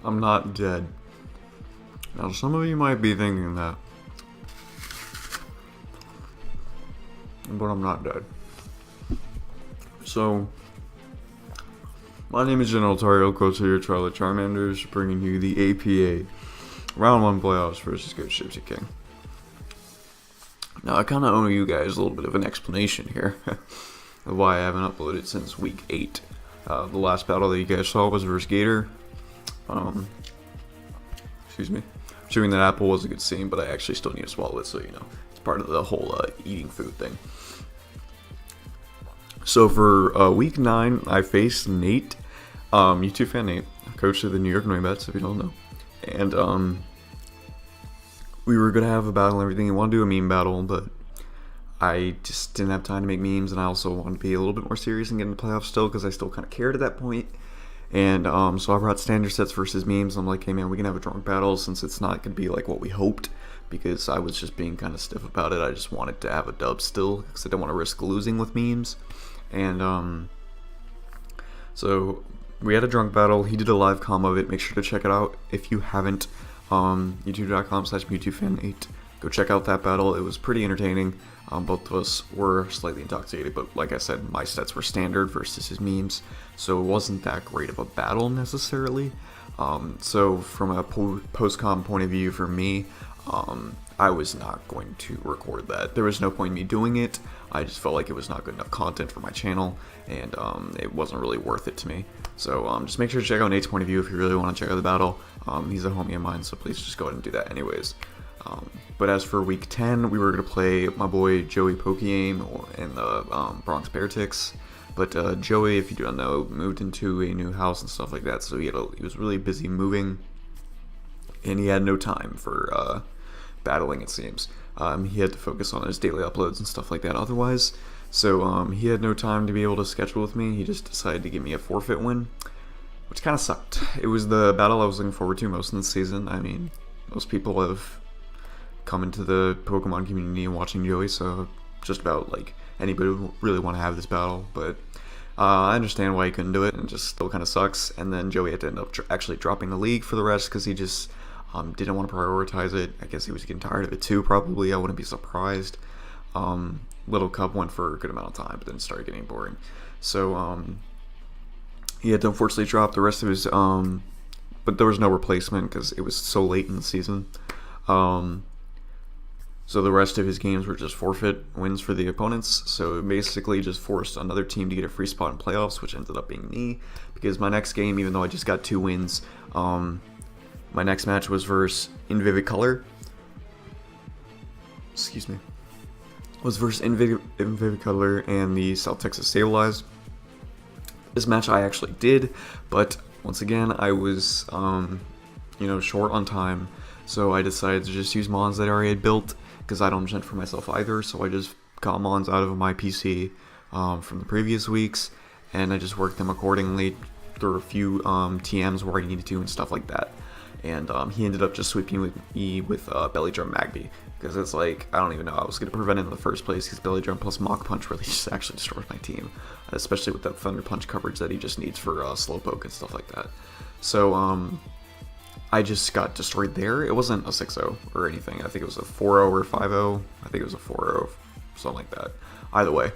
I'm not dead. Now, some of you might be thinking that, but I'm not dead. So, my name is GeneralTarheel, coach of your Charlotte Charmanders, bringing you the APA Round 1 playoffs versus Gypsy King. Now, I kind of owe you guys a little bit of an explanation here of why I haven't uploaded since week 8. The last battle that you guys saw was versus Gator. Excuse me. Chewing that apple was a good scene, but I actually still need to swallow it, so you know, it's part of the whole eating food thing. So for week 9, I faced Nate, YouTube fan Nate, coach of the New York Noimbats, if you don't know. And we were gonna have a battle and everything. I wanted to do a meme battle, but I just didn't have time to make memes, and I also wanted to be a little bit more serious and get into the playoffs still, because I still kind of cared at that point. And so I brought standard sets versus memes. I'm like, hey man, we can have a drunk battle since it's not gonna be like what we hoped, because I was just being kind of stiff about it. I just wanted to have a dub still, because I didn't want to risk losing with memes. And so we had a drunk battle. He did a live comm of it. Make sure to check it out if you haven't. youtube.com/MewTwoFan8. Go check out that battle. It was pretty entertaining. Both of us were slightly intoxicated, but like I said, my stats were standard versus his memes, so it wasn't that great of a battle necessarily. So from a post-com point of view for me, I was not going to record that. There was no point in me doing it. I just felt like it was not good enough content for my channel, and it wasn't really worth it to me. So just make sure to check out Nate's point of view if you really want to check out the battle. He's a homie of mine, so please just go ahead and do that anyways. But as for week 10, we were going to play my boy Joey PokeaimMD and the Bronx Bearticks. But Joey, if you don't know, moved into a new house and stuff like that, so he was really busy moving, and he had no time for battling, it seems. He had to focus on his daily uploads and stuff like that otherwise, so he had no time to be able to schedule with me. He just decided to give me a forfeit win, which kind of sucked. It was the battle I was looking forward to most in the season. I mean, most people have come into the Pokemon community and watching Joey, so just about like anybody would really want to have this battle, but I understand why he couldn't do it, and it just still kind of sucks. And then Joey had to end up actually dropping the league for the rest, because he just didn't want to prioritize it. I guess he was getting tired of it too, probably. I wouldn't be surprised. Little Cub went for a good amount of time, but then started getting boring. So he had to unfortunately drop the rest of his, but there was no replacement because it was so late in the season. So the rest of his games were just forfeit wins for the opponents. So it basically just forced another team to get a free spot in playoffs, which ended up being me, because my next game, even though I just got 2 wins, my next match was versus Invivicolor. Excuse me. Was versus Invivicolor and the South Texas Stabilized. This match I actually did, but once again I was, short on time, so I decided to just use mons that I already had built, because I don't gent for myself either. So I just got mons out of my PC from the previous weeks, and I just worked them accordingly through a few TMs where I needed to and stuff like that. And he ended up just sweeping me with Belly Drum Magby, because it's like, I don't even know I was going to prevent it in the first place, because Belly Drum plus Mach Punch really just actually destroys my team, especially with that Thunder Punch coverage that he just needs for Slowpoke and stuff like that. So I just got destroyed there. It wasn't a 6-0 or anything. I think it was a 4-0 or 5-0. I think it was a 4-0, something like that. Either way,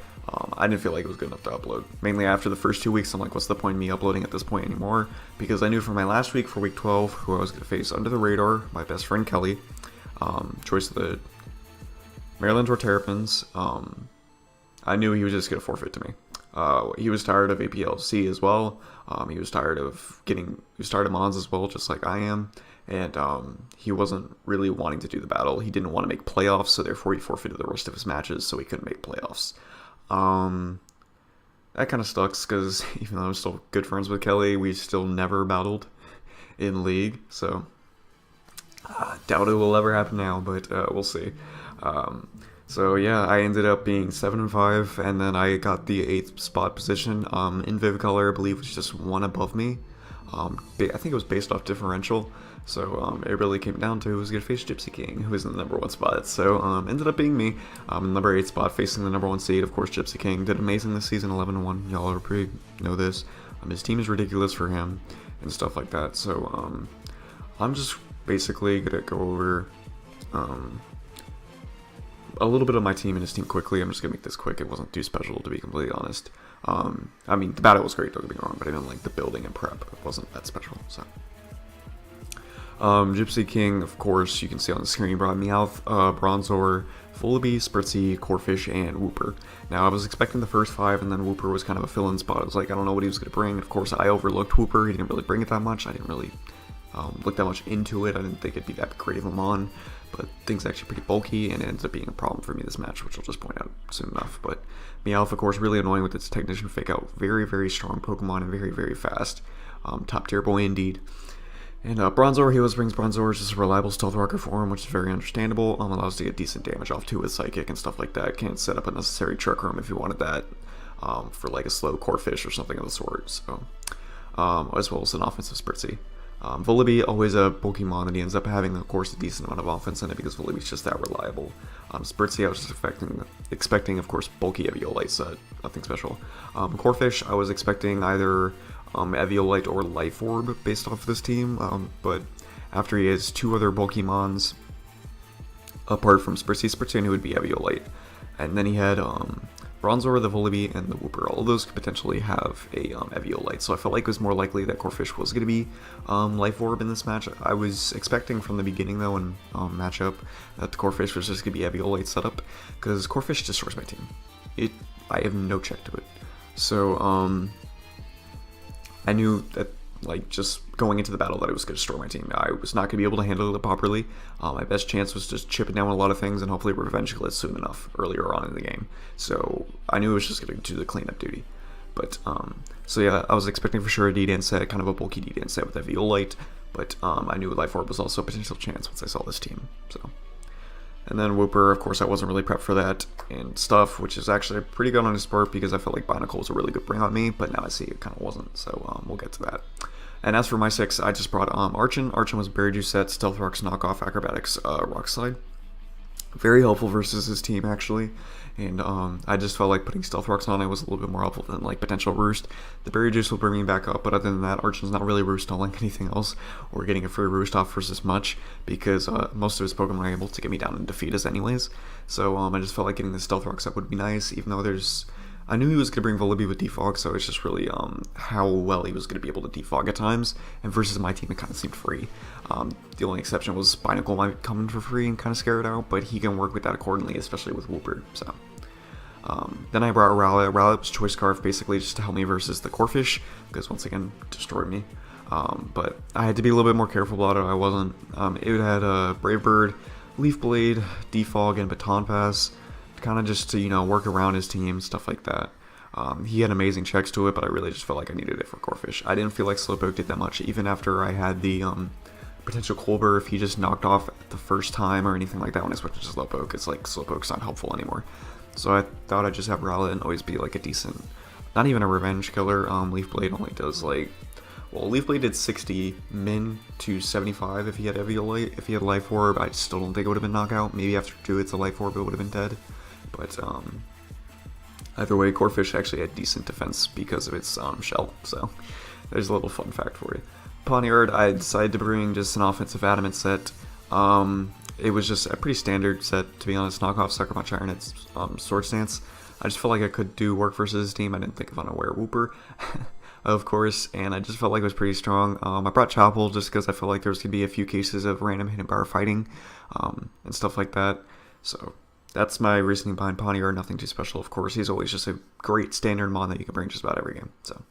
I didn't feel like it was good enough to upload. Mainly after the first 2 weeks, I'm like, what's the point of me uploading at this point anymore? Because I knew from my last week, for week 12, who I was going to face under the radar, my best friend Kelly, choice of the Maryland Torterrapins. I knew he was just going to forfeit to me. He was tired of APLC as well. He was tired of Mons as well, just like I am. And he wasn't really wanting to do the battle. He didn't want to make playoffs, so therefore he forfeited the rest of his matches, so he couldn't make playoffs. That kind of sucks, because even though I'm still good friends with Kelly, we still never battled in League. So doubt it will ever happen now, but we'll see. So yeah, I ended up being 7-5, and then I got the 8th spot position. Invivicolor, I believe, was just 1 above me. I think it was based off differential. So it really came down to who was going to face Gypsy King, who was in the number 1 spot. So ended up being me, number 8 spot, facing the number 1 seed. Of course, Gypsy King did amazing this season, 11-1. Y'all already know this. His team is ridiculous for him and stuff like that. So I'm just basically gonna go over a little bit of my team and his team quickly. I'm just gonna make this quick. It wasn't too special, to be completely honest. I mean, the battle was great, don't get me wrong, but I didn't like the building and prep. It wasn't that special, so. Gypsy King, of course, you can see on the screen, brought Meowth, Bronzor, Vullaby, Spritzee, Corphish, and Wooper. Now, I was expecting the first 5, and then Wooper was kind of a fill-in spot. I was like, I don't know what he was going to bring. Of course, I overlooked Wooper. He didn't really bring it that much. I didn't really look that much into it. I didn't think it'd be that great of a mon, but things actually pretty bulky, and it ends up being a problem for me this match, which I'll just point out soon enough. But Meowth, of course, really annoying with its Technician Fake Out. Very, very strong Pokemon and very, very fast. Top tier boy indeed. And Bronzor, he always brings Bronzor, just a reliable Stealth Rocker for him, which is very understandable. Allows to get decent damage off too with Psychic and stuff like that. Can't set up a necessary Trick Room if you wanted that for like a slow Corphish or something of the sort. So, as well as an offensive Spritzee. Vullaby, always a Pokemon, and he ends up having, of course, a decent amount of offense in it because Vullaby's just that reliable. Spritzee, I was just expecting, of course, bulky Eviolite set, nothing special. Corphish, I was expecting either Eviolite or Life Orb based off of this team, but after he has 2 other Pokemons apart from Spritzee, who would be Eviolite, and then he had Bronzor, the Vullaby, and the Wooper. All of those could potentially have a Eviolite, so I felt like it was more likely that Corphish was going to be Life Orb in this match. I was expecting from the beginning, though, in matchup, that the Corphish was just going to be Eviolite setup, because Corphish destroys my team. I have no check to it. So, I knew that, like, just going into the battle that it was going to destroy my team. I was not going to be able to handle it properly. My best chance was just chipping down a lot of things and hopefully revenge glitch soon enough earlier on in the game. So I knew it was just going to do the cleanup duty. But, so yeah, I was expecting for sure a D-Dan set, kind of a bulky D-Dan set with Eviolite, but I knew Life Orb was also a potential chance once I saw this team. So. And then Wooper, of course, I wasn't really prepped for that and stuff, which is actually pretty good on his part because I felt like Binacle was a really good bring on me, but now I see it kind of wasn't, so we'll get to that. And as for my 6, I just brought Archon. Archon was Berry Juice set, Stealth Rocks, Knockoff, Acrobatics, Rock Slide. Very helpful versus his team, actually. And I just felt like putting Stealth Rocks on it was a little bit more helpful than like potential Roost. The Berry Juice will bring me back up, but other than that, Archon's not really roostalling anything else or getting a free Roost off versus much because most of his Pokemon are able to get me down and defeat us anyways. So I just felt like getting the Stealth Rocks up would be nice, even though I knew he was going to bring Vullaby with Defog, so it's just really how well he was going to be able to defog at times, and versus my team it kind of seemed free. The only exception was Binacle might come in for free and kind of scare it out, but he can work with that accordingly, especially with Wooper. So then I brought Rowlet. Rowlet was Choice Scarf basically just to help me versus the Corphish, because once again, destroyed me. But I had to be a little bit more careful about it. I wasn't. It had Brave Bird, Leaf Blade, Defog, and Baton Pass, kind of just to, work around his team, stuff like that. He had amazing checks to it, but I really just felt like I needed it for Corphish. I didn't feel like Slowpoke did that much, even after I had the potential Colbur. If he just knocked off the first time or anything like that when I switched to Slowpoke, it's like Slowpoke's not helpful anymore. So I thought I'd just have Rowlet and always be like a decent, not even a revenge killer. Leaf Blade only does like, well, Leaf Blade did 60 min to 75 if he had Eviolite. If he had Life Orb, I still don't think it would have been knockout. Maybe after 2 hits of Life Orb, it would have been dead. But either way, Corphish actually had decent defense because of its shell. So there's a little fun fact for you. Pawniard, I decided to bring just an offensive Adamant set. It was just a pretty standard set, to be honest. Knockoff, Sucker Punch, Iron Head, Sword Stance. I just felt like I could do work versus his team. I didn't think of Unaware Wooper, of course, and I just felt like it was pretty strong. I brought Chapel just because I felt like there was going to be a few cases of random hidden power fighting and stuff like that. So that's my reasoning behind Pawniard. Nothing too special, of course. He's always just a great standard mon that you can bring just about every game. So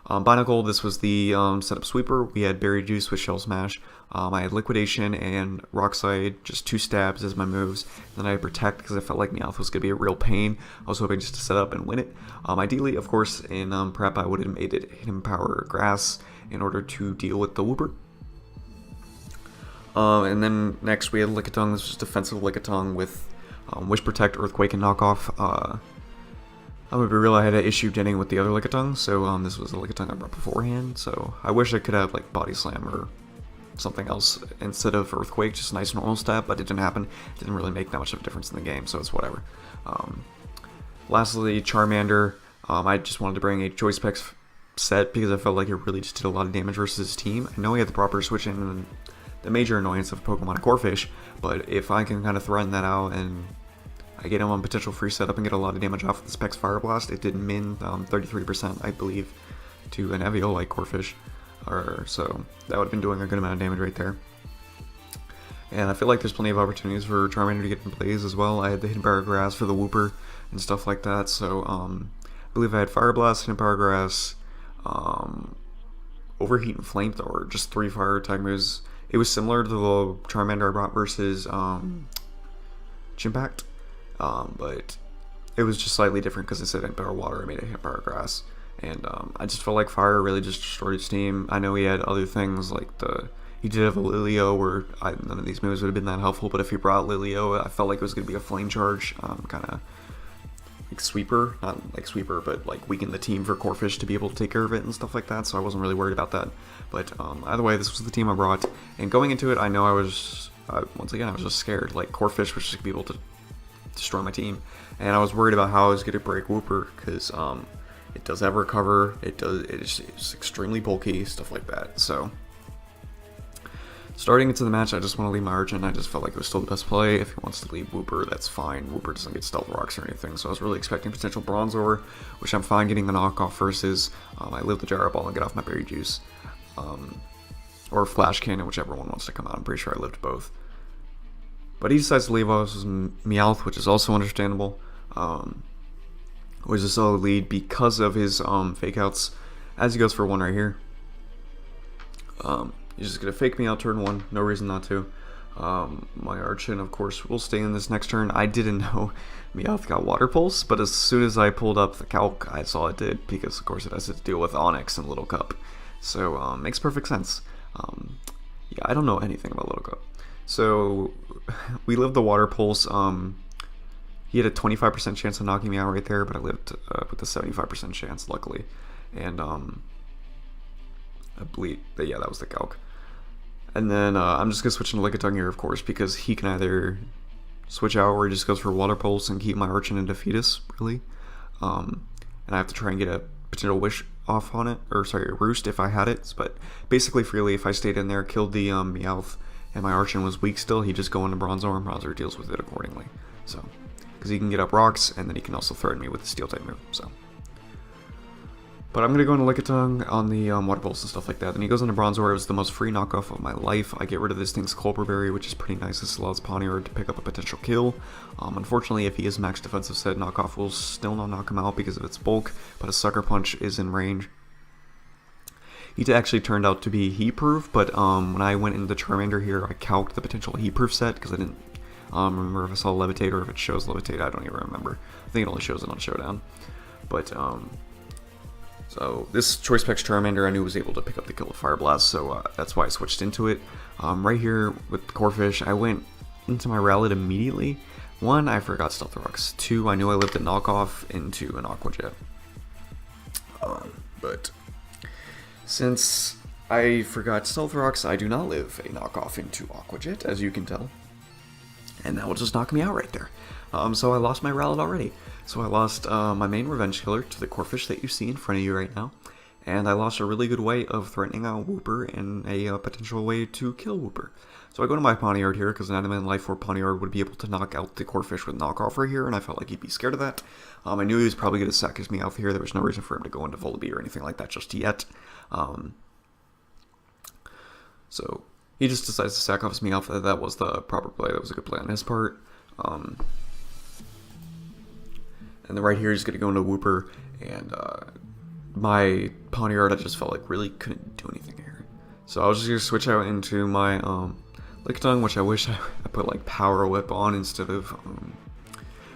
Binacle, this was the setup sweeper. We had Berry Juice with Shell Smash. I had Liquidation and Rock Slide, just 2 stabs as my moves. Then I had Protect because I felt like Meowth was going to be a real pain. I was hoping just to set up and win it. Ideally, of course, in prep, I would have made it Hidden Power Grass in order to deal with the Wooper. And then next we had Lickitung. This was defensive Lickitung with Wish Protect, Earthquake, and Knockoff. I'm gonna be real, I had an issue getting with the other Lickitung, so this was a Lickitung I brought beforehand, so I wish I could have like Body Slam or something else instead of Earthquake, just a nice normal stab, but it didn't happen. It didn't really make that much of a difference in the game, so it's whatever. Lastly, Charmander. I just wanted to bring a Choice Specs set because I felt like it really just did a lot of damage versus his team. I know he had the proper switch in and the major annoyance of Pokemon and Corphish, but if I can kind of threaten that out and I get him on potential free setup and get a lot of damage off of the Specs Fire Blast, it did min 33%, I believe, to an Emvee like Corphish, so that would have been doing a good amount of damage right there. And I feel like there's plenty of opportunities for Charmander to get in plays as well. I had the Hidden Power Grass for the Wooper and stuff like that, so I believe I had Fire Blast, Hidden Power Grass, Overheat and Flamethrower, just 3 fire type moves. It was similar to the Charmander I brought versus Chimpact, but it was just slightly different because instead of Hidden Power Water, I made a Hidden Power Grass. And I just felt like Fire really just destroyed his team. I know he had other things like he did have a Lilio where none of these moves would have been that helpful, but if he brought Lilio, I felt like it was going to be a Flame Charge, kind of like sweeper, not like sweeper, but like weaken the team for Corphish to be able to take care of it and stuff like that, so I wasn't really worried about that. But either way, this was the team I brought, and going into it, I know I was, once again, I was just scared. Like, Corphish was just going to be able to destroy my team, and I was worried about how I was going to break Wooper, because it does have recover, it's extremely bulky, stuff like that, so starting into the match, I just want to leave my Argent. I just felt like it was still the best play. If he wants to leave Wooper, that's fine. Wooper doesn't get Stealth Rocks or anything, so I was really expecting potential Bronzor, which I'm fine getting the knockoff versus. I live the Gyro Ball and get off my Berry Juice. Or Flash Cannon, whichever one wants to come out. I'm pretty sure I lived both. But he decides to leave us with Meowth, which is also understandable. Which is a solid lead because of his fake outs, as he goes for 1 right here. He's just going to fake me out turn 1, no reason not to. My Archon, of course, will stay in this next turn. I didn't know Meowth got Water Pulse, but as soon as I pulled up the calc, I saw it did, because of course it has to deal with Onix and Little Cup. So, makes perfect sense. Yeah, I don't know anything about Little Cup. So, we lived the Water Pulse. He had a 25% chance of knocking me out right there, but I lived with a 75% chance, luckily. And, I believe that, yeah, that was the calc. And then I'm just going to switch into Lickitung here, of course, because he can either switch out or he just goes for Water Pulse and keep my Archon into Fetus, really. And I have to try and get a potential Wish off on it, or sorry, a Roost if I had it. But basically, freely, if I stayed in there, killed the Meowth, and my Archon was weak still, he'd just go into Bronzor, and Bronzor deals with it accordingly. So, because he can get up rocks, and then he can also threaten me with the Steel-type move, so. But I'm going to go into Lickitung on the Water Pulse and stuff like that. Then he goes into Bronzor. It was the most free knockoff of my life. I get rid of this thing's Culper Berry, which is pretty nice. This allows Pawniard to pick up a potential kill. Unfortunately, if he is max defensive set, knockoff will still not knock him out because of its bulk, but a Sucker Punch is in range. He actually turned out to be heat-proof, but when I went into Charmander here, I calced the potential heat-proof set because I didn't remember if I saw Levitate or if it shows Levitate. I don't even remember. I think it only shows it on Showdown. But, so this Choice Specs Charmander I knew was able to pick up the kill with Fire Blast, so that's why I switched into it. Right here with Corphish, I went into my Rowlet immediately. 1, I forgot Stealth Rocks. 2, I knew I lived a knockoff into an Aqua Jet. But since I forgot Stealth Rocks, I do not live a knockoff into Aqua Jet, as you can tell. And that will just knock me out right there. So I lost my Rowlet already. So I lost my main Revenge Killer to the Corphish that you see in front of you right now. And I lost a really good way of threatening out Wooper and a potential way to kill Wooper. So I go to my Pawniard here because an Adamant Life Orb Pawniard would be able to knock out the Corphish with knockoff right here, and I felt like he'd be scared of that. I knew he was probably going to sack his Meowth here. There was no reason for him to go into Volibee or anything like that just yet. So he just decides to sack off his Meowth. That was the proper play. That was a good play on his part. And then right here he's going to go into Wooper, and my Pawniard I just felt like really couldn't do anything here. So I was just going to switch out into my Lickitung, which I wish I put like Power Whip on instead of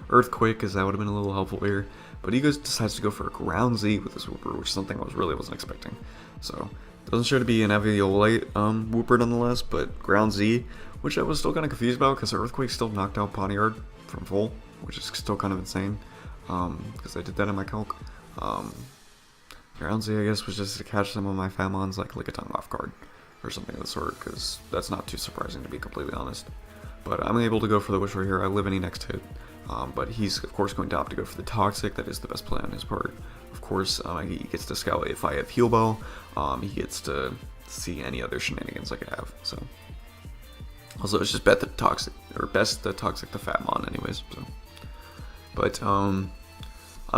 Earthquake, because that would have been a little helpful here. But he decides to go for a Ground Z with this Wooper, which is something I really wasn't expecting. So it doesn't show to be an Eviolite Wooper nonetheless, but Ground Z, which I was still kind of confused about because Earthquake still knocked out Pawniard from full, which is still kind of insane. Because I did that in my calc. Ground Z, I guess, was just to catch some of my Famons like Lickitung off guard, or something of the sort, because that's not too surprising to be completely honest. But I'm able to go for the Wish right here. I live any next hit. But he's, of course, going to opt to go for the Toxic. That is the best play on his part. Of course, he gets to scout if I have Heal Bell. He gets to see any other shenanigans I could have. So Also, it's just best the toxic the Fatmon anyways. So. But I'm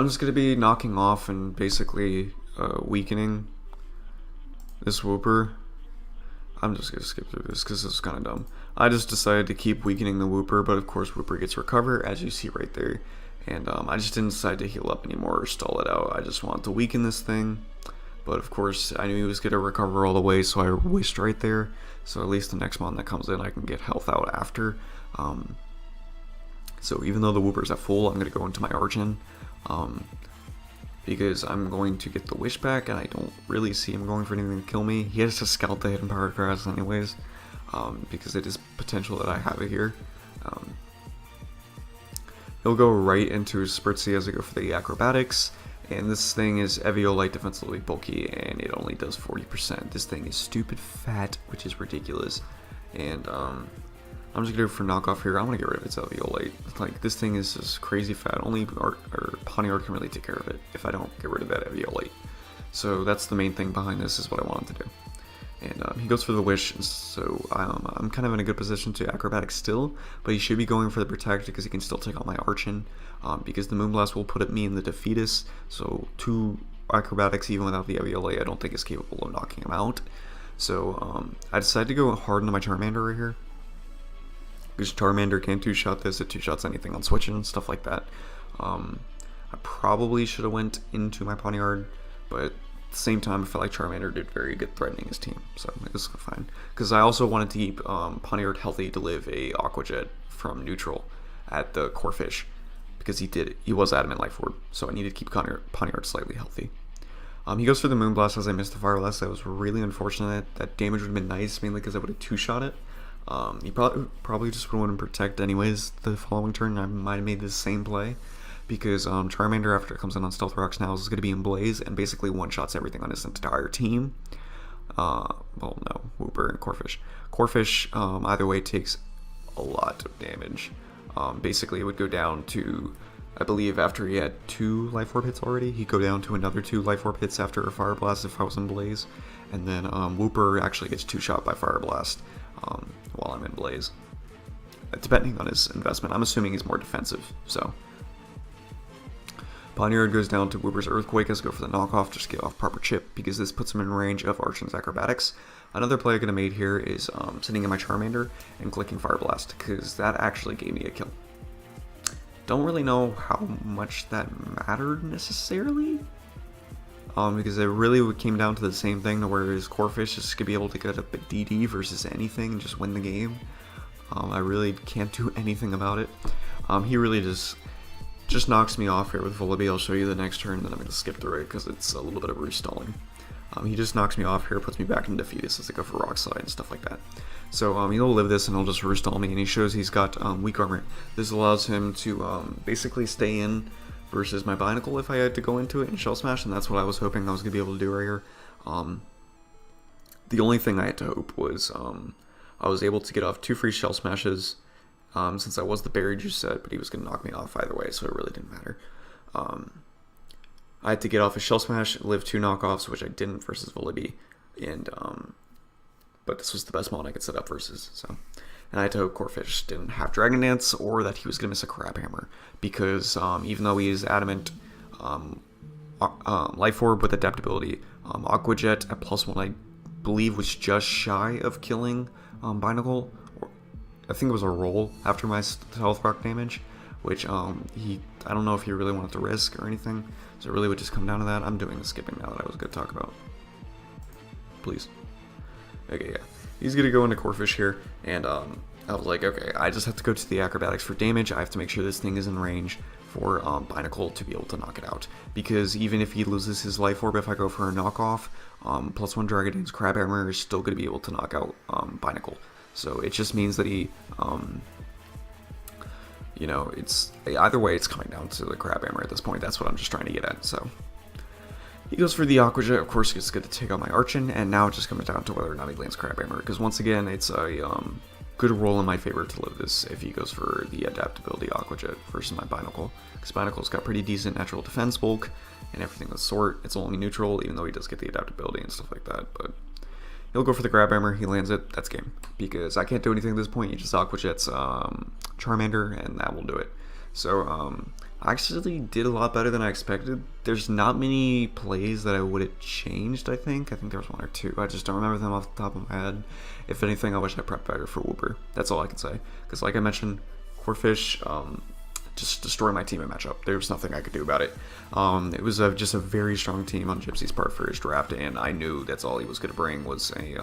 just gonna be knocking off and basically weakening this Wooper. I'm just gonna skip through this because this is kind of dumb. I just decided to keep weakening the Wooper, but of course Wooper gets recover, as you see right there. And I just didn't decide to heal up anymore or stall it out. I just wanted to weaken this thing. But of course, I knew he was going to recover all the way, so I wished right there. So at least the next mon that comes in, I can get health out after. So even though the Wooper's at full, I'm going to go into my Archon. Because I'm going to get the Wish back, and I don't really see him going for anything to kill me. He has to scout the hidden power grass anyways, because it is potential that I have it here. He'll go right into his Spritzy as I go for the acrobatics, and this thing is Eviolite defensively bulky, and it only does 40%. This thing is stupid fat, which is ridiculous, and I'm just gonna go for knockoff here. I'm gonna get rid of its Eviolite. Like, this thing is just crazy fat. Only Pawniard can really take care of it if I don't get rid of that Eviolite. So that's the main thing behind this, is what I wanted to do. And he goes for the Wish, so I'm kind of in a good position to acrobatics still, but he should be going for the Protect because he can still take out my Archon, because the Moonblast will put me in the Defeatus, so 2 acrobatics even without the Eviolite I don't think is capable of knocking him out. So I decided to go hard into my Charmander right here, because Charmander can 2-shot this, it 2-shots anything on switching and stuff like that. I probably should have went into my Pawniard, but at the same time, I felt like Charmander did very good threatening his team, so it was fine. Because I also wanted to keep Pawniard healthy to live a Aqua Jet from neutral at the Corphish, because he was Adamant Life Orb, so I needed to keep Pawniard slightly healthy. He goes for the Moonblast as I missed the Fire Blast. That was really unfortunate. That damage would have been nice, mainly because I would have 2-shot it. He probably just would have Protect anyways the following turn. I might have made the same play, because Charmander, after it comes in on Stealth Rocks now, is going to be in Blaze and basically one-shots everything on his entire team. Well, no, Wooper and Corphish. Corphish, either way, takes a lot of damage. Basically, it would go down to, I believe, after he had 2 Life Orb hits already, he'd go down to another 2 Life Orb hits after a Fire Blast if I was in Blaze. And then Wooper actually gets 2-shot by Fire Blast while I'm in Blaze. Depending on his investment. I'm assuming he's more defensive, so... Pawniard goes down to Wooper's Earthquake as I go for the knockoff, just get off proper chip, because this puts him in range of Archon's Acrobatics. Another play I could have made here is sitting in my Charmander and clicking Fire Blast, because that actually gave me a kill. Don't really know how much that mattered necessarily, because it really came down to the same thing, to where his Corphish is going to be able to get up a DD versus anything and just win the game. I really can't do anything about it. He really just knocks me off here with Volibee. I'll show you the next turn, then I'm going to skip through it because it's a little bit of restalling. He just knocks me off here, puts me back in Defeatus as I go for Rock Slide and stuff like that. So he'll live this and he'll just restall me, and he shows he's got weak armor. This allows him to basically stay in versus my Binacle if I had to go into it and Shell Smash, and that's what I was hoping I was going to be able to do right here. The only thing I had to hope was I was able to get off 2 free Shell Smashes, since I was the Berry Juice set, but he was going to knock me off either way, so it really didn't matter. I had to get off a Shell Smash, live 2 knockoffs, which I didn't versus Volibee, and but this was the best mod I could set up versus, so. And I had to hope Corphish didn't have Dragon Dance, or that he was going to miss a Crab Hammer, because even though he is Adamant Life Orb with Adaptability, Aqua Jet at +1 I believe was just shy of killing Binacle. I think it was a roll after my Stealth Rock damage, which I don't know if he really wanted to risk or anything, so it really would just come down to that. I'm doing the skipping now that I was going to talk about. Please. Okay, yeah. He's going to go into Corphish here, and I was like, okay, I just have to go to the Acrobatics for damage. I have to make sure this thing is in range for Binacle to be able to knock it out, because even if he loses his Life Orb, if I go for a knockoff, +1 Dragon Dance Crab Hammer is still going to be able to knock out Binacle. So it just means that he, you know, it's either way, it's coming down to the Crab Hammer at this point. That's what I'm just trying to get at. So he goes for the Aqua Jet. Of course, he's going to take out my Archon, and now it just comes down to whether or not he lands Crab Hammer. Because once again, it's a good roll in my favor to live this if he goes for the Adaptability Aqua Jet versus my Binacle. Because Binacle's got pretty decent natural defense bulk and everything of the sort. It's only neutral, even though he does get the Adaptability and stuff like that. But He'll go for the grab hammer, he lands it, that's game. Because I can't do anything at this point, he just Aqua Jets Charmander, and that will do it. So, I actually did a lot better than I expected. There's not many plays that I would have changed, I think. I think there was 1 or 2. I just don't remember them off the top of my head. If anything, I wish I prepped better for Wooper. That's all I can say. Because like I mentioned, Corphish just destroyed my team in matchup. There was nothing I could do about it. It was just a very strong team on Gypsy's part for his draft, and I knew that's all he was going to bring was a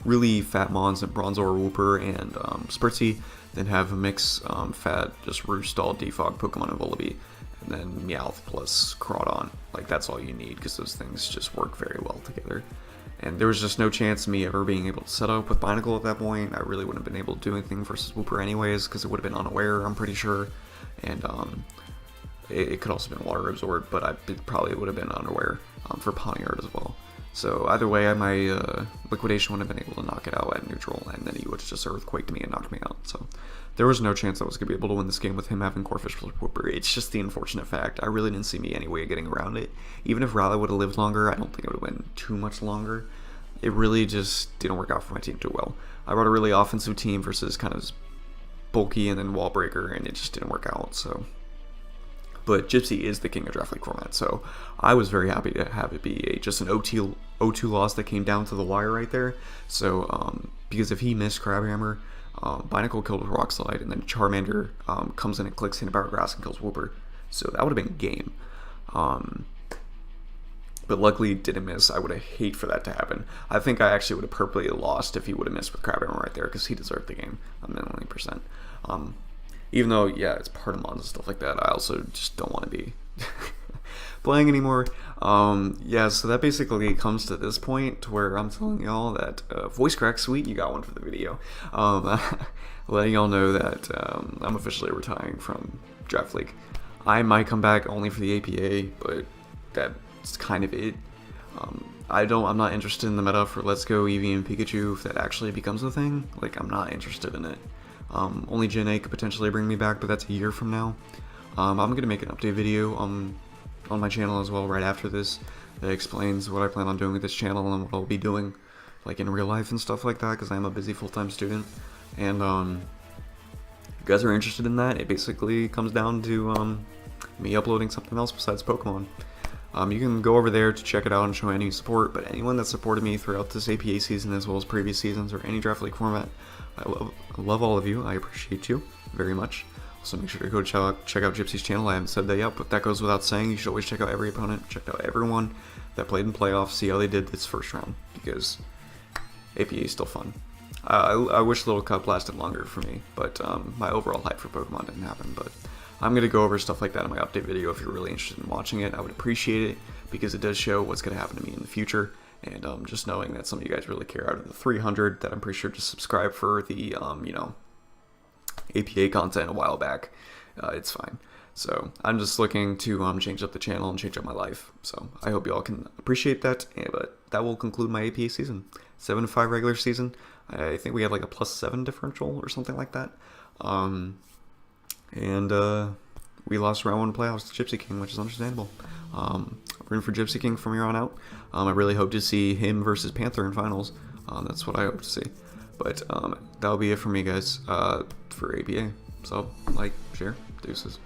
really fat Mons and Bronzor, Wooper, and Spritzee. Then have a mix fat, just Roostall, Defog, Pokemon, and Vullaby, and then Meowth plus Crawdon. Like, that's all you need, because those things just work very well together. And there was just no chance of me ever being able to set up with Binacle at that point. I really wouldn't have been able to do anything versus Wooper anyways, because it would have been unaware, I'm pretty sure. And it could also have been Water Absorbed, but it probably would have been unaware for Pawniard as well. So either way, my Liquidation would have been able to knock it out at neutral, and then he would have just Earthquaked me and knocked me out. So there was no chance I was going to be able to win this game with him having Corphish plus Wooper. It's just the unfortunate fact. I really didn't see me any way of getting around it. Even if Raleigh would have lived longer, I don't think it would have been too much longer. It really just didn't work out for my team too well. I brought a really offensive team versus kind of bulky and then Wall Breaker, and it just didn't work out, so... But Gypsy is the king of Draft League format, so I was very happy to have it be just an 0-2 loss that came down to the wire right there. So, because if he missed Crabhammer, Binacle killed with Rock Slide, and then Charmander comes in and clicks into Power Grass and kills Wooper. So that would have been game. But luckily didn't miss. I would have hate for that to happen. I think I actually would have purposely lost if he would have missed with Crabhammer right there, because he deserved the game a million %. Even though, yeah, it's part of Mons and stuff like that, I also just don't want to be playing anymore. Yeah, so that basically comes to this point to where I'm telling y'all that voice crack, sweet, you got one for the video. Letting y'all know that I'm officially retiring from Draft League. I might come back only for the APA, but that's kind of it. I'm not interested in the meta for Let's Go, Eevee, and Pikachu if that actually becomes a thing. Like, I'm not interested in it. Only Gen 8 could potentially bring me back, but that's a year from now. I'm going to make an update video on my channel as well right after this that explains what I plan on doing with this channel and what I'll be doing like in real life and stuff like that, because I am a busy full-time student. And if you guys are interested in that, it basically comes down to me uploading something else besides Pokemon. You can go over there to check it out and show any support, but anyone that supported me throughout this APA season as well as previous seasons or any Draft League format, I love all of you. I appreciate you very much. Also, make sure to go check out Gypsy's channel. I haven't said that yet, but that goes without saying. You should always check out every opponent, check out everyone that played in playoffs, see how they did this first round, because APA is still fun. I wish Little Cup lasted longer for me, but my overall hype for Pokemon didn't happen. But I'm going to go over stuff like that in my update video. If you're really interested in watching it, I would appreciate it, because it does show what's going to happen to me in the future. And just knowing that some of you guys really care out of the 300 that I'm pretty sure just subscribed for the, you know, APA content a while back, it's fine. So I'm just looking to change up the channel and change up my life. So I hope you all can appreciate that. Yeah, but that will conclude my APA season. 7-5 regular season. I think we had like a +7 differential or something like that. We lost round 1 playoffs to Gypsy King, which is understandable. Rooting for Gypsy King from here on out. I really hope to see him versus Panther in finals. That's what I hope to see. But that'll be it for me, guys, for APA. So, like, share, deuces.